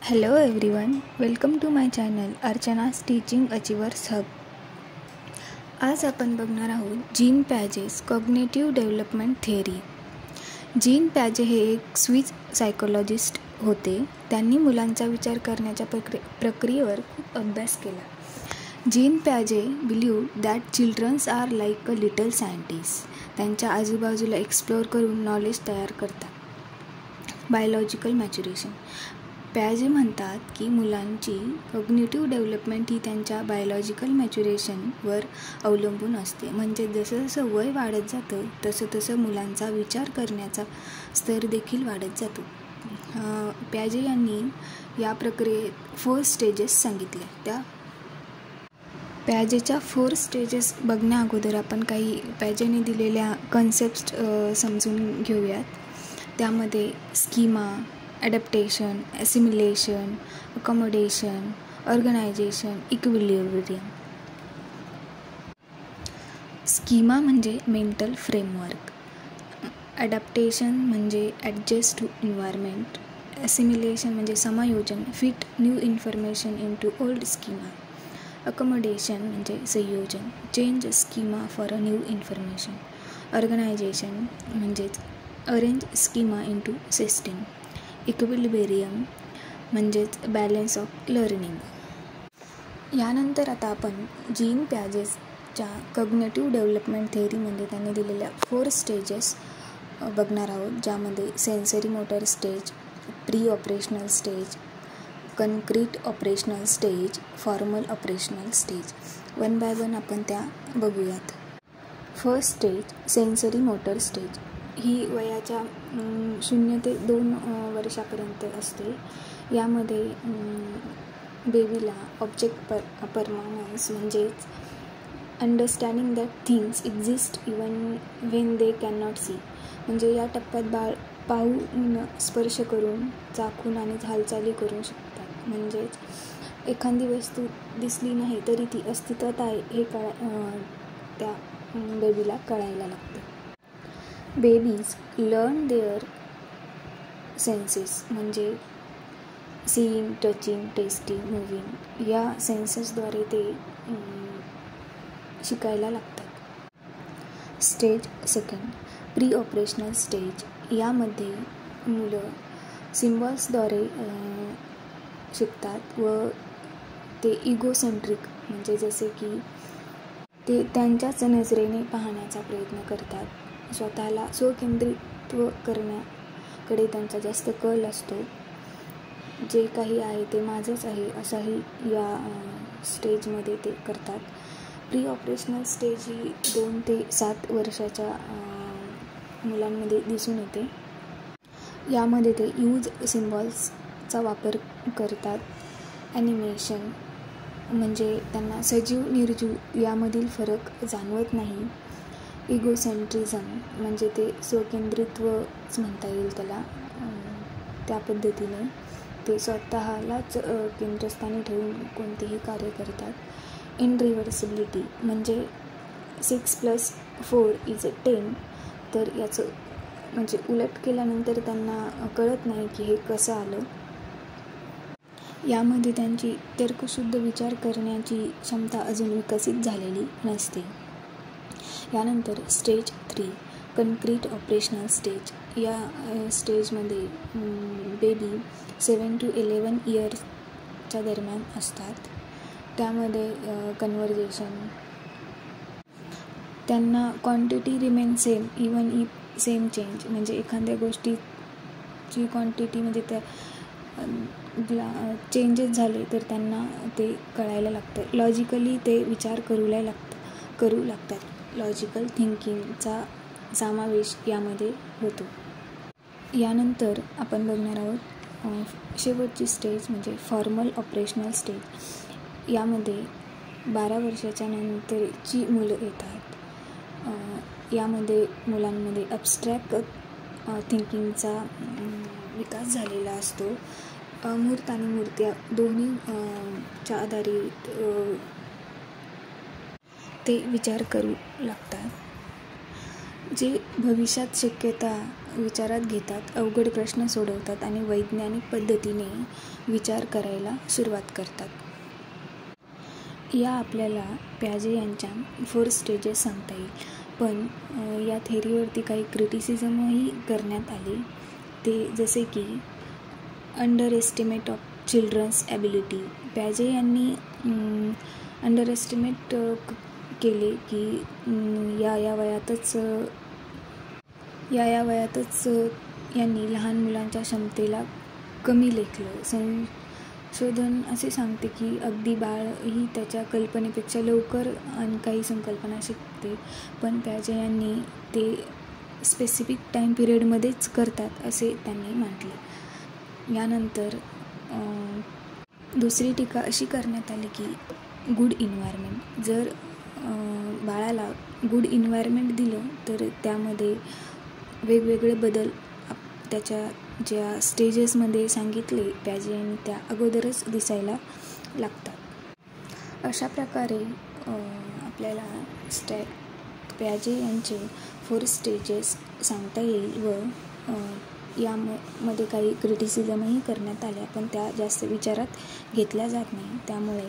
Hello everyone, welcome to my channel Archana's Teaching Achievers Hub. आज आपण बघणार आहोत Jean Piaget's cognitive development theory. Jean पॅजे हे एक स्विस सायकोलॉजिस्ट होते. त्यांनी मुलांचा विचार करण्याच्या प्रक्रियेवर खूप अभ्यास केला. जीन पॅजे believed that childrens are like a little scientist. त्यांच्या आजूबाजूला एक्सप्लोअर करून नॉलेज तयार करतात. Biological maturation. पॅजे म्हणतात की मुलांची कॉग्निटिव्ह डेव्हलपमेंट ही त्यांच्या बायोलॉजिकल मॅच्युरेशनवर अवलंबून असते. म्हणजे जसं जसं वय वाढत जातं तसं तसं मुलांचा विचार करण्याचा स्तर देखील वाढत जातो. पॅजे यांनी या प्रक्रियेत 4 स्टेजेस सांगितल्या. त्या पॅजेच्या 4 स्टेजेस बघण्या अगोदर आपण काही पॅजेने दिलेल्या कन्सेप्ट समजून घेऊयात. त्यामध्ये schema, adaptation, assimilation, accommodation, organisation, equilibrium. Schema म्हणजे मेंटल फ्रेमवर्क, ॲडॅप्टेशन म्हणजे ॲडजस्ट टू एन्व्हायरमेंट, ॲसिमिलेशन म्हणजे समायोजन, fit new information into old schema, accommodation म्हणजे संयोजन, change schema for a new information, organisation म्हणजेच arrange schema into system, equilibrium म्हणजेच balance of learning. यानंतर आता आपण जीन पॅजेसच्या कॉग्निटिव्ह डेव्हलपमेंट थेअरीमध्ये त्यांनी दिलेल्या 4 स्टेजेस बघणार आहोत. ज्यामध्ये sensory motor stage, pre operational stage, concrete operational stage, formal operational stage. One by one आपण त्या बघूयात. First stage sensory motor stage. ही वयाच्या 0 ते 2 वर्षापर्यंत असते. यामध्ये बेबीला ऑब्जेक्ट परमनन्स म्हणजेच understanding that things exist even when they can not see. म्हणजे या टप्प्यात बाळ पाहून, स्पर्श करून, चाखून आणि हालचाली करू शकतात. म्हणजेच एखादी वस्तू दिसली नाही तरी ती अस्तित्वात आहे हे त्या बेबीला कळायला लागते. बेबीज लर्न देअर सेन्सेस म्हणजे सीइंग, टचिंग, टेस्टिंग, मूव्हिंग या सेन्सेसद्वारे ते शिकायला लागतात. Stage second pre operational stage. यामध्ये मुलं सिम्बॉल्सद्वारे शिकतात व ते इगोसेंट्रिक म्हणजे जसे की ते त्यांच्याच नजरेने पाहण्याचा प्रयत्न करतात. स्वतःला स्वकेंद्रित्व करण्याकडे त्यांचा जास्त कल असतो. जे काही आहे ते माझंच आहे असाही या स्टेजमध्ये ते करतात. प्री ऑपरेशनल स्टेज ही 2 ते 7 वर्षाच्या मुलांमध्ये दिसून येते. यामध्ये ते यूज सिम्बॉल्सचा वापर करतात. ॲनिमेशन म्हणजे त्यांना सजीव निर्जीव यामधील फरक जाणवत नाही. इगोसेंट्रिझम म्हणजे ते स्वकेंद्रित्वच म्हणता येईल त्याला. त्या पद्धतीने ते स्वतःलाच केंद्रस्थानी ठेवून कोणतेही कार्य करतात. इनरिव्हर्सिबिलिटी म्हणजे 6+4=10. तर याचं म्हणजे उलट केल्यानंतर त्यांना कळत नाही की हे कसं आलं. यामध्ये त्यांची तर्कशुद्ध विचार करण्याची क्षमता अजून विकसित झालेली नसते. यानंतर स्टेज 3 कन्क्रीट ऑपरेशनल स्टेज. या स्टेजमध्ये बेबी 7 to 11 इयर्सच्या दरम्यान असतात. त्यामध्ये कन्व्हर्जेशन, त्यांना quantity remain same even if same change म्हणजे एखाद्या गोष्टीची क्वांटिटी म्हणजे त्या चेंजेस झाले तर त्यांना ते कळायला लागतं. लॉजिकली ते विचार करू लागतात. लॉजिकल थिंकिंगचा समावेश यामध्ये होतो. यानंतर आपण बघणार आहोत शेवटची स्टेज म्हणजे फॉर्मल ऑपरेशनल स्टेज. यामध्ये 12 वर्षाच्या नंतरची मुलं येतात. यामध्ये मुलांमध्ये ॲब्स्ट्रॅक्ट थिंकिंगचा विकास झालेला असतो. अमूर्त आणि मूर्त दोन्हीच्या आधारित ते विचार करू लागतात. जे भविष्यात शक्यता विचारात घेतात, अवघड प्रश्न सोडवतात आणि वैज्ञानिक पद्धतीने विचार करायला सुरुवात करतात. या आपल्याला प्याजे यांच्या 4 स्टेजेस सांगता येईल. पण या थेरीवरती काही क्रिटिसिझमही करण्यात आले. ते जसे की under estimate of childrens ability. प्याजे यांनी अंडर एस्टिमेट केले की या वयातच यांनी लहान मुलांच्या क्षमतेला कमी लेखलं. संशोधन असे सांगते की अगदी बाळही त्याच्या कल्पनेपेक्षा लवकर आणि काही संकल्पना शिकते, पण प्याजे यांनी ते स्पेसिफिक टाईम पिरियडमध्येच करतात असे त्यांनी म्हटले. यानंतर दुसरी टीका अशी करण्यात आली की गुड इन्व्हायरमेंट. जर बाळाला गुड इन्व्हायरमेंट दिलं तर त्यामध्ये वेगवेगळे बदल त्याच्या ज्या स्टेजेसमध्ये सांगितले प्याजे यांनी त्या अगोदरच दिसायला लागतात. अशा प्रकारे आपल्याला प्याजे यांचे 4 स्टेजेस सांगता येईल व यामध्ये काही क्रिटिसिझमही करण्यात आल्या, पण त्या जास्त विचारात घेतल्या जात नाही. त्यामुळे